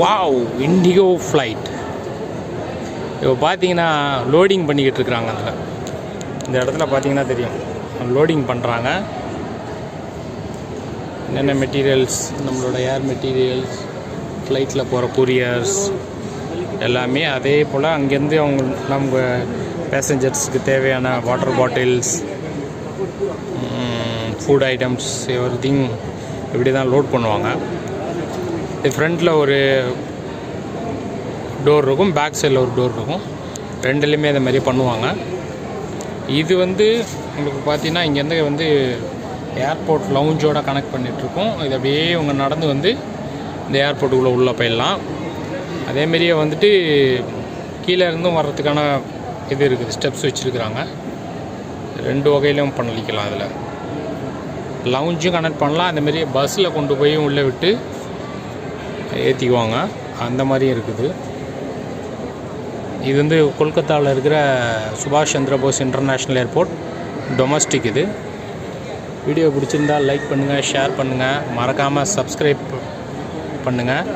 Wow, indigo flight. இப்போ பார்த்தீங்கன்னா loading பண்ணிக்கிட்டு இருக்கிறாங்க. அதில் இந்த இடத்துல பார்த்தீங்கன்னா தெரியும், லோடிங் பண்ணுறாங்க. என்னென்ன மெட்டீரியல்ஸ், நம்மளோட ஏர் மெட்டீரியல்ஸ், ஃப்ளைட்டில் போகிற கூரியர்ஸ் எல்லாமே. அதே போல் அங்கேருந்து நம்ம பேசஞ்சர்ஸுக்கு தேவையான water bottles, food items, everything இப்படி தான் லோட் பண்ணுவாங்க. இது ஃப்ரண்ட்டில் ஒரு டோர் இருக்கும், பேக் சைடில் ஒரு டோர் இருக்கும். ரெண்டுலேயுமே அதை மாதிரி பண்ணுவாங்க. இது உங்களுக்கு பார்த்தீங்கன்னா இங்கேருந்து ஏர்போர்ட் லவுஞ்சோடு கனெக்ட் பண்ணிகிட்ருக்கோம். இது அப்படியே இவங்க நடந்து இந்த ஏர்போர்ட்டுக்குள்ளே உள்ளே போயிடலாம். அதேமாரியே கீழே இருந்தும் வர்றதுக்கான இது இருக்குது, ஸ்டெப்ஸ் வச்சுருக்குறாங்க. ரெண்டு வகையிலும் பண்ணிக்கலாம். அதில் லவுஞ்சும் கனெக்ட் பண்ணலாம், அந்தமாரி பஸ்ஸில் கொண்டு போய் உள்ளே விட்டு ஏற்றிக்குவாங்க. அந்த மாதிரியும் இருக்குது. இது கொல்கத்தாவில் இருக்கிற சுபாஷ் Chandra Bose international airport, domestic. இது வீடியோ பிடிச்சிருந்தால் லைக் பண்ணுங்கள், ஷேர் பண்ணுங்கள், மறக்காமல் சப்ஸ்கிரைப் பண்ணுங்கள்.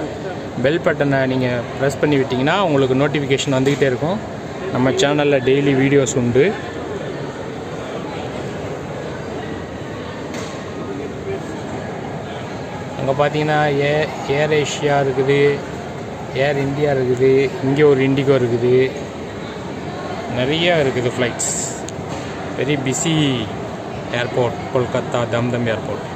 பெல் பட்டனை நீங்கள் ப்ரெஸ் பண்ணி விட்டிங்கன்னா உங்களுக்கு நோட்டிஃபிகேஷன் வந்துக்கிட்டே இருக்கும். நம்ம சேனலில் டெய்லி வீடியோஸ் உண்டு. அங்கே பார்த்தீங்கன்னா ஏர் ஏஷியா இருக்குது, ஏர் இந்தியா இருக்குது, இங்கே ஒரு இண்டிகோ இருக்குது, நிறையா இருக்குது flights. Very busy airport, Kolkata Dum Dum airport.